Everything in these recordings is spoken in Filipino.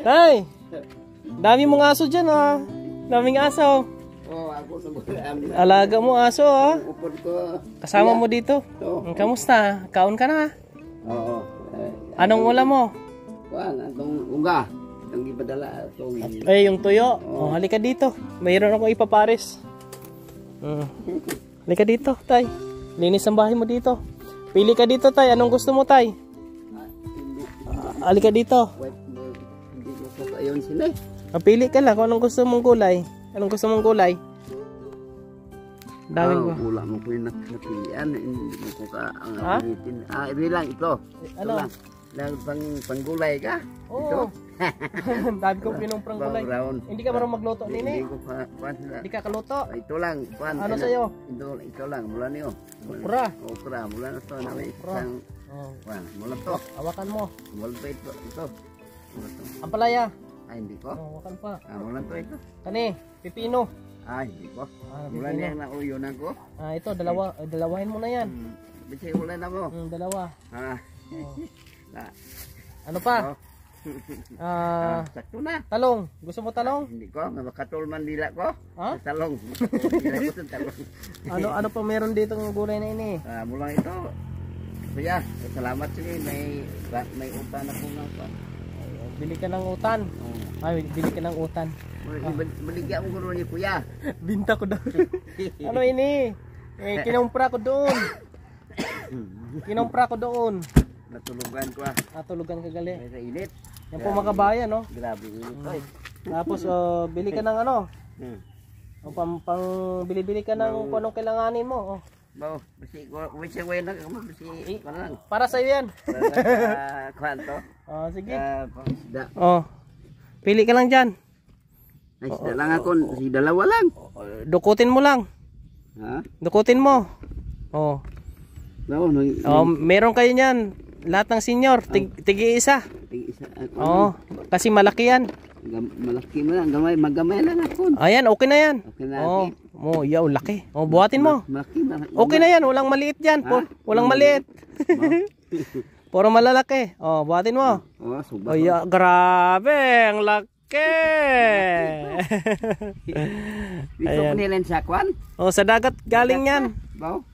Tay, dami mong aso dyan ah. Daming aso. Oh, ako sa Alaga mo aso ah. upod ko. Kasama mo dito. Oo. Kamusta? Kaon ka na? Oo. Anong ulam mo? Kuan, atong uga. Ang ipadala atong Ay, yung tuyo. Oh, halika dito. Mayroon akong ipapares. Halika dito, tay. Linis ang bahay mo dito. Pili ka dito, tay. Anong gusto mo, tay? Halika dito. hindi ko sa ayon sila. Pili ka lang kung anong gusto mong kulay. Anong gusto mong kulay? Daming ko. Wala mo ko yung napilian. Hindi mo ko ka ang Ha? apilitin. Ito lang ito. Ano? Ito lang. Panggulay ka? Oo. Dami kong pinumprang kulay. Brown. Hindi ka marunong magluto, Hindi nini. ko pa kuan sila. Hindi ka kaluto. Ito lang. Kuan. Ano sa'yo? Ito lang. Mula niyo. Okra. Okra. Mula na ito. Na may Okra. isang Oh, kuan. Mula to. hawakan mo. Mula pa ito. Ito. Mula to. Ang palaya. Hindi ko. Oh, hawakan pa. Mula to ito. Kani, pipino. Hindi ko. Mula pipino. niya na uyunan ko. Ito, dalawahin mo na yan. Bisi ulan na mo. Dalawa. Ah. Oh. Na. Ano pa? Sakto na. Talong. Gusto mo talong? Hindi ko, makatol man dila ko. Ha? Talong. Dila ko sa talong. Ano pa meron dito ng gulay na ini? Mula ito. Kuya, salamat sige. May utan ako nga pa. Bili ka ng utan. Ay, bili ka ng utan. Baligyan mo ko ni kuya. Binta ko daw. Ano ini? Kinumpra ko doon. Kinumpra ko doon. Natulugan ko Tulugan ka gali. May sa init. Yan po mga kabayan, no? Grabe init ko eh. Tapos, bili ka ng ano? Pang bili-bili ka ng kung anong kailanganin mo. Bao, basi ko, basi na kamo basi lang. Para sa iyo yan. Kwanto? Sige. Pangsda. Pili ka lang dyan. Ay, sida lang ako, si dalawa lang. Dukutin mo lang. Ha? Dukutin mo. No, Meron kayo niyan. Lahat ng senior, tigi-isa. Kasi malaki yan. Malaki mo lang, magamay lang ako. Ayan, okay na yan. Okay na. Yaw, laki. Buhatin mo. Malaki na. Okay na yan, walang maliit dyan. Walang maliit. Puro malalaki. Buhatin mo. Suba. Grabe, ang laki. Dito ko nilan sa kwan? Sa dagat galing yan. Bao?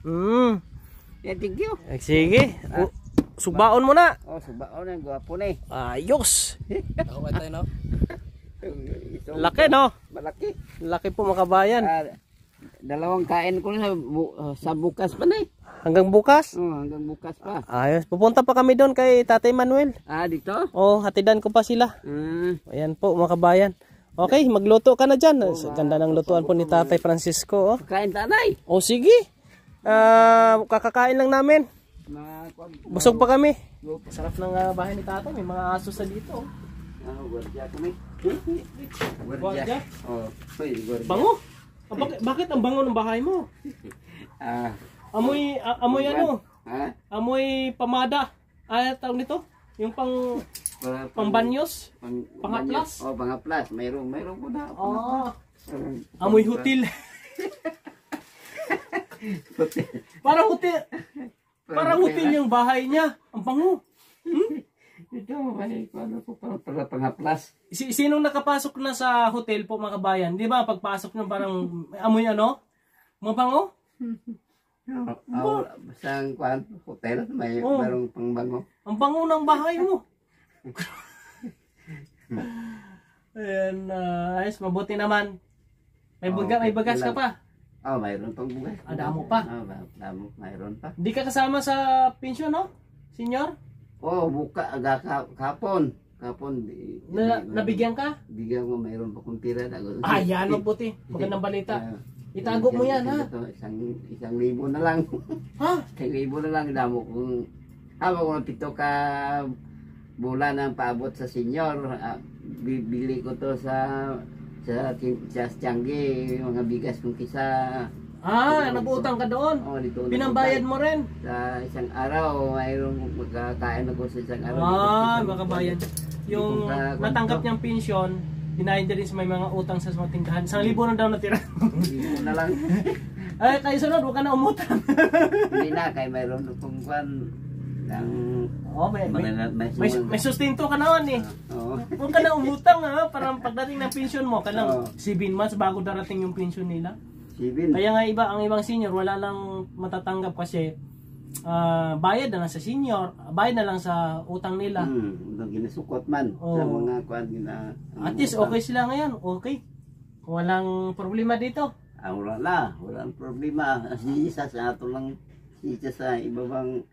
Thank you. Sige. Subaon mo na. Subaon na, gwapo na eh. Ayos. Okay tayo, no? Laki, no? Malaki. Laki po mga kabayan. Dalawang kain ko na sa bukas pa na eh. Hanggang bukas? Hanggang bukas pa. Ayos. Pupunta pa kami doon kay Tatay Manuel. Dito? Hatidan ko pa sila. Ayan po mga kabayan. Okay, magluto ka na dyan. Ganda ng lutuan po ni Tatay Francisco. Kain tanay. Sige. Kakakain lang namin. Busog pa kami. Sarap ng bahay ni Tatay. May mga aso sa dito. Gwardiya kami. Gwardiya? Gwardiya. Bango? Bakit ang bango ng bahay mo? Amoy ano? Amoy pamada. Tawag nito? Yung pambanyos? Pangaplas? Pangaplas. Mayroon ko na. Amoy hotel. Parang hotel. Parang hotel yung bahay niya. Ang bango. Ito, may paano po para pangaplas. Sinong nakapasok na sa hotel po mga kabayan? Di ba pagpasok nyo parang amoy ano? Mabango? Sa hotel, mayroong pangbango. Ang bango ng bahay mo. Ayan, ayos, mabuti naman. May bagas ka pa. Mayroon pang bugas. Damo pa. Damo, mayroon pa. Di ka kasama sa pensyon, no? Senyor? Kapon. Nabigyan ka? Bigyan mo, mayroon pa kong tira. Yan, mabuti. Magandang balita. Itago mo yan, ha? Isang libo na lang. Ha? 1,000 na lang. Damo kung habang 7 ka bulan ang paabot sa senyor. Bibili ko to sa Tiangge, mga bigas kong kisa. Nabutang ka doon? Pinambayad mo rin? Sa isang araw, mayroong magkakain ako sa isang araw. Mga kabayan. Yung natanggap niyang pensyon, binayad rin sa may mga utang sa mga tindahan. 1,000 na daw natira. 1,000 na lang. Kayo sunod, huwag ka na umutang. Hindi na, kaya mayroon kung Ang Oh, may suman. sustento ka naman eh. Oo. Huwag ka na umutang ha, parang pagdating ng pension mo, kailang Oo. 7 months bago darating yung pension nila. 7. Kaya nga ang ibang senior, wala lang matatanggap kasi bayad na lang sa senior, bayad na lang sa utang nila. Ginasukot man Oo. sa mga kuan At least okay sila ngayon, okay. Walang problema dito. Walang problema. Sisa sa ato lang sisa sa ibabang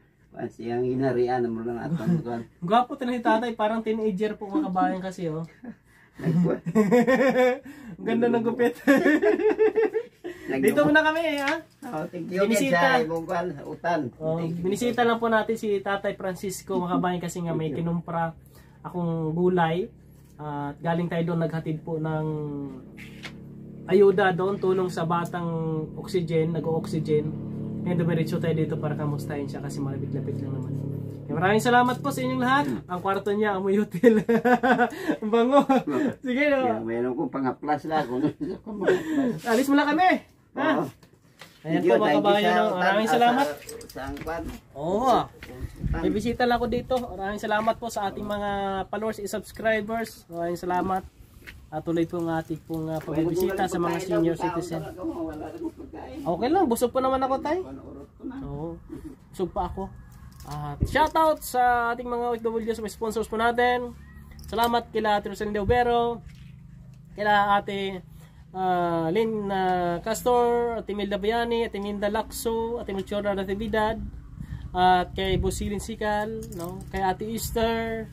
siyang hinarian mo lang atong kuan. Gwapo talaga si tatay, parang teenager po mga kabayan kasi oh. Ganda ng gupit. Dito muna kami ha. Thank you Binisita. sa ibong kuan utan. Binisita lang po natin si Tatay Francisco mga kabayan kasi nga may kinumpra akong gulay. At galing tayo doon naghatid po ng ayuda doon, tulong sa batang oxygen, nag-o-oxygen. Ngayon dumiretso tayo dito para kamustahin siya kasi malapit-lapit lang naman. Kaya maraming salamat po sa inyong lahat. Ang kwarto niya, amoy hotel. Ang bango. Sige no. Meron kong pang-aplas lang. Alis mo na kami. Ha? Ayan po mga kabayan. Maraming salamat. Sa angkwan. Oo. May bisita lang ako dito. Maraming salamat po sa ating mga followers and subscribers. Maraming salamat. At tuloy po ang ating pong pagbibisita sa mga senior citizen. Okay lang, busog pa naman ako tay. Oo, busog pa ako. At shoutout sa ating mga OFWs, may sponsors po natin. Salamat kila Ate Rosalinda Ubero, kila Ate Lynn Castor, Ate Milda Bayani, Ate Minda Lakso, Ate Muchora Natividad, at kay Busilin Sikal, no? Kay Ate Easter,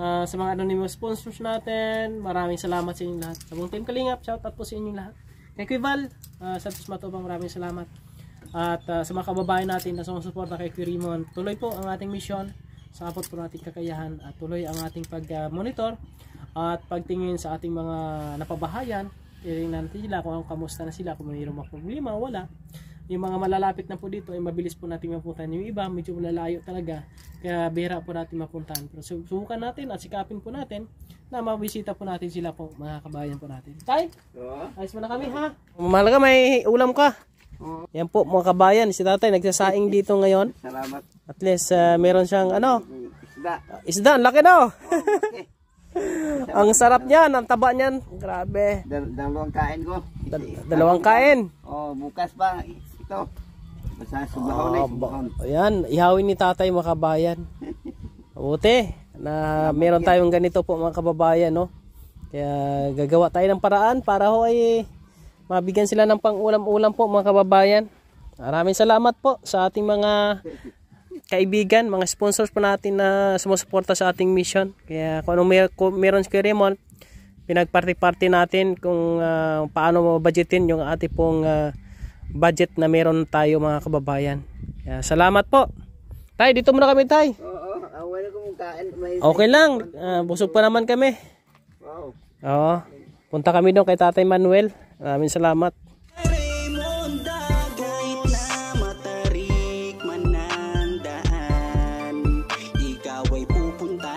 sa mga anonymous sponsors natin. Maraming salamat sa inyong lahat. Sa buong Team Kalingap, shoutout po sa inyong lahat. Kay Kuival, Santos Matubang, maraming salamat. At sa mga kababayan natin na sumusuporta kay Kuya Raymond, tuloy po ang ating mission sa abot po nating kakayahan at tuloy ang ating pag-monitor at pagtingin sa ating mga napabahayan. Tingnan natin sila kung kamusta na sila, kung mayroong mga problema, wala. Yung mga malalapit na po dito ay mabilis po natin mapuntahan. Yung iba medyo malalayo talaga, kaya bihira po natin mapuntahan. Pero subukan natin at sikapin po natin na mabisita po natin sila po, mga kabayan po natin. Tay, ayos mo na kami ha. Mahalaga may ulam ka. Yan po mga kabayan, si tatay nagsasaing dito ngayon. Salamat. At least meron siyang ano, Isda. isda, ang laki daw. Ang sarap niyan, ang taba niyan. Grabe. Dalawang kain ko. Dalawang kain. Bukas pa ito. Basta subahon na subahon. Ayan, ihawin ni tatay mga kabayan. Mabuti na meron tayong ganito po mga kababayan, no? Kaya gagawa tayo ng paraan para ho ay mabigyan sila ng pang-ulam-ulam po mga kababayan. Maraming salamat po sa ating mga kaibigan, mga sponsors po natin na sumusuporta sa ating mission. Kaya kung anong meron si Raymond, pinagparty-party natin kung paano budgetin yung ating pong budget na meron tayo mga kababayan. Kaya salamat po. Tay, dito muna kami tay. Wala kong kain. Okay lang, busog pa naman kami. Wow. Oo. Punta kami doon kay Tatay Manuel. Maraming salamat. Raymond, kahit na matarik man ang daan, ikaw ay pupunta